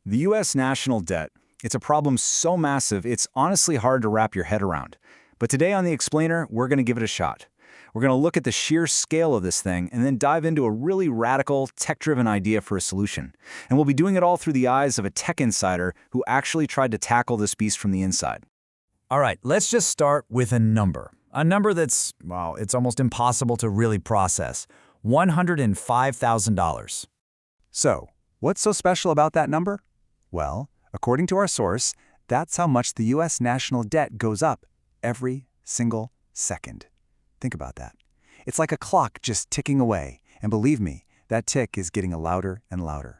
The U.S. national debt. It's a problem so massive, it's honestly hard to wrap your head around. But today on The Explainer, we're going to give it a shot. We're going to look at the sheer scale of this thing and then dive into a really radical, tech-driven idea for a solution. And we'll be doing it all through the eyes of a tech insider who actually tried to tackle this beast from the inside. All right, let's just start with a number. A number that's, well, it's almost impossible to really process. $105,000. So, what's so special about that number? Well, according to our source, that's how much the U.S. national debt goes up every single second. Think about that. It's like a clock just ticking away, and believe me, that tick is getting louder and louder.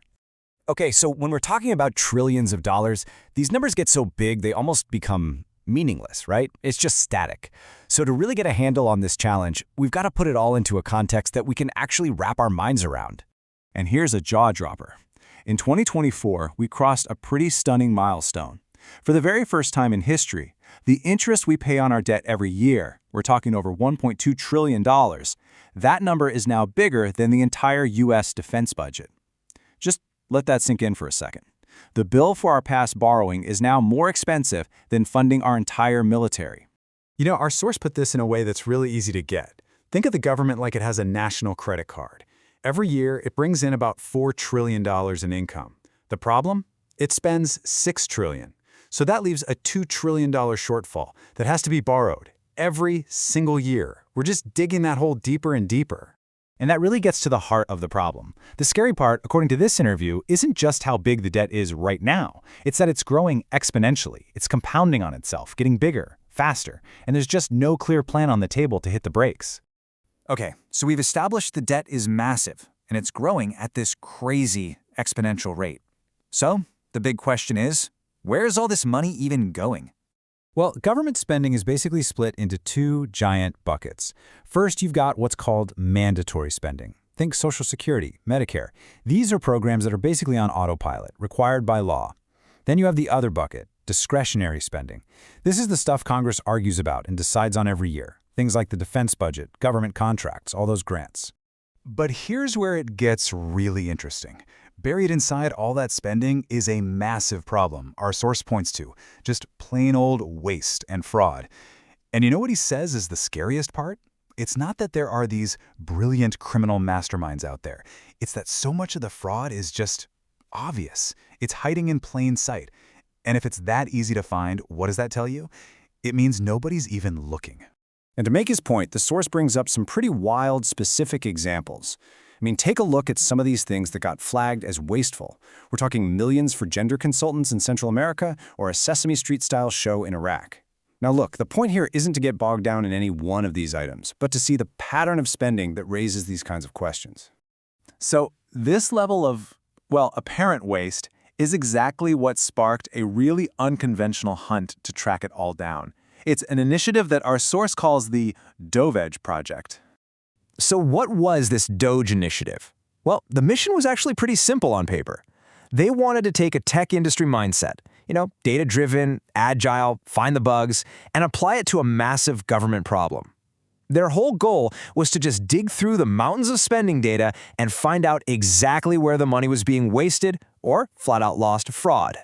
Okay, so when we're talking about trillions of dollars, these numbers get so big they almost become meaningless, right? It's just static. So to really get a handle on this challenge, we've got to put it all into a context that we can actually wrap our minds around. And here's a jaw-dropper. In 2024, we crossed a pretty stunning milestone. For the very first time in history, the interest we pay on our debt every year, we're talking over $1.2 trillion, that number is now bigger than the entire U.S. defense budget. Just let that sink in for a second. The bill for our past borrowing is now more expensive than funding our entire military. You know, our source put this in a way that's really easy to get. Think of the government like it has a national credit card. Every year, it brings in about $4 trillion in income. The problem? It spends $6 trillion. So that leaves a $2 trillion shortfall that has to be borrowed every single year. We're just digging that hole deeper and deeper. And that really gets to the heart of the problem. The scary part, according to this interview, isn't just how big the debt is right now. It's that it's growing exponentially. It's compounding on itself, getting bigger, faster, and there's just no clear plan on the table to hit the brakes. Okay, so we've established the debt is massive, and it's growing at this crazy exponential rate. So, the big question is, where's all this money even going? Well, government spending is basically split into two giant buckets. First, you've got what's called mandatory spending. Think Social Security, Medicare. These are programs that are basically on autopilot, required by law. Then you have the other bucket, discretionary spending. This is the stuff Congress argues about and decides on every year. Things like the defense budget, government contracts, all those grants. But here's where it gets really interesting. Buried inside all that spending is a massive problem our source points to, just plain old waste and fraud. And you know what he says is the scariest part? It's not that there are these brilliant criminal masterminds out there. It's that so much of the fraud is just obvious. It's hiding in plain sight. And if it's that easy to find, what does that tell you? It means nobody's even looking. And to make his point, the source brings up some pretty wild, specific examples. I mean, take a look at some of these things that got flagged as wasteful. We're talking millions for gender consultants in Central America or a Sesame Street-style show in Iraq. Now look, the point here isn't to get bogged down in any one of these items, but to see the pattern of spending that raises these kinds of questions. So this level of, well, apparent waste is exactly what sparked a really unconventional hunt to track it all down. It's an initiative that our source calls the Dovege Project. So what was this DOGE initiative? Well, the mission was actually pretty simple on paper. They wanted to take a tech industry mindset, data-driven, agile, find the bugs, and apply it to a massive government problem. Their whole goal was to just dig through the mountains of spending data and find out exactly where the money was being wasted or flat out lost to fraud.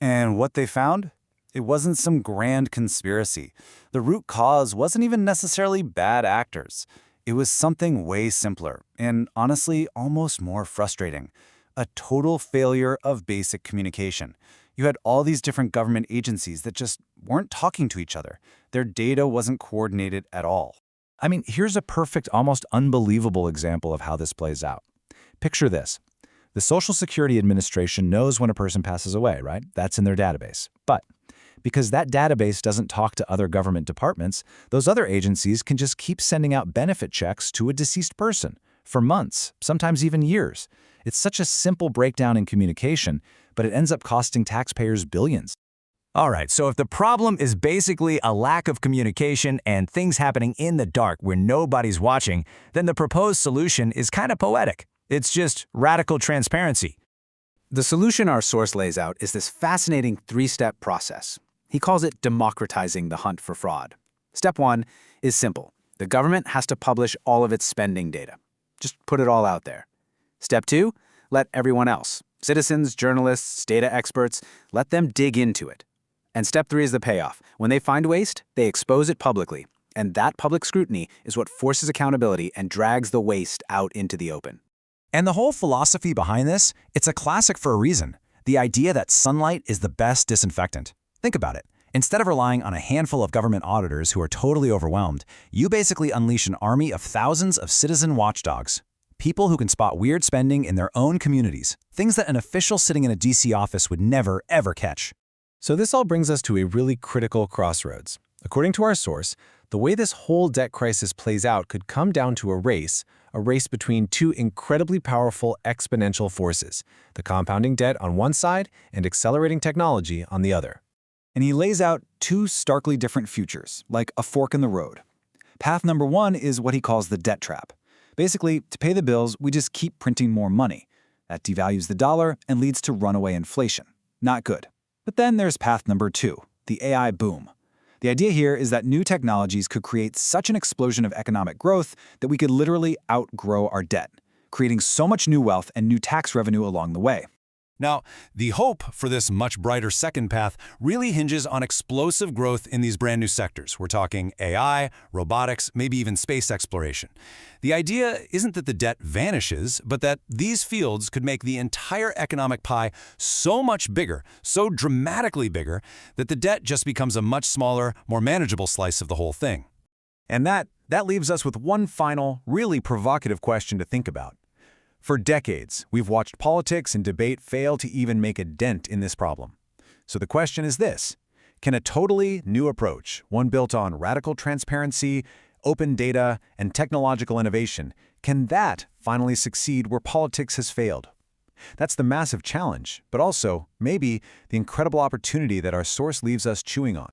And what they found? It wasn't some grand conspiracy. The root cause wasn't even necessarily bad actors. It was something way simpler and, honestly, almost more frustrating. A total failure of basic communication. You had all these different government agencies that just weren't talking to each other. Their data wasn't coordinated at all. I mean, here's a perfect, almost unbelievable example of how this plays out. Picture this. The Social Security Administration knows when a person passes away, right? That's in their database. But because that database doesn't talk to other government departments, those other agencies can just keep sending out benefit checks to a deceased person for months, sometimes even years. It's such a simple breakdown in communication, but it ends up costing taxpayers billions. All right, so if the problem is basically a lack of communication and things happening in the dark where nobody's watching, then the proposed solution is kind of poetic. It's just radical transparency. The solution our source lays out is this fascinating three-step process. He calls it democratizing the hunt for fraud. Step 1 is simple. The government has to publish all of its spending data. Just put it all out there. Step 2, let everyone else, Citizens, journalists, data experts, let them dig into it. And step 3 is the payoff. When they find waste, they expose it publicly. And that public scrutiny is what forces accountability and drags the waste out into the open. And the whole philosophy behind this, it's a classic for a reason. The idea that sunlight is the best disinfectant. Think about it. Instead of relying on a handful of government auditors who are totally overwhelmed, you basically unleash an army of thousands of citizen watchdogs. People who can spot weird spending in their own communities. Things that an official sitting in a DC office would never, ever catch. So this all brings us to a really critical crossroads. According to our source, the way this whole debt crisis plays out could come down to a race between two incredibly powerful exponential forces, the compounding debt on one side and accelerating technology on the other. And he lays out two starkly different futures, like a fork in the road. Path number 1 is what he calls the debt trap. Basically, to pay the bills, we just keep printing more money. That devalues the dollar and leads to runaway inflation. Not good. But then there's path number 2, the AI boom. The idea here is that new technologies could create such an explosion of economic growth that we could literally outgrow our debt, creating so much new wealth and new tax revenue along the way. Now, the hope for this much brighter second path really hinges on explosive growth in these brand new sectors. We're talking AI, robotics, maybe even space exploration. The idea isn't that the debt vanishes, but that these fields could make the entire economic pie so much bigger, so dramatically bigger, that the debt just becomes a much smaller, more manageable slice of the whole thing. And that leaves us with one final, really provocative question to think about. For decades, we've watched politics and debate fail to even make a dent in this problem. So the question is this: can a totally new approach, one built on radical transparency, open data, and technological innovation, can that finally succeed where politics has failed? That's the massive challenge, but also, maybe, the incredible opportunity that our source leaves us chewing on.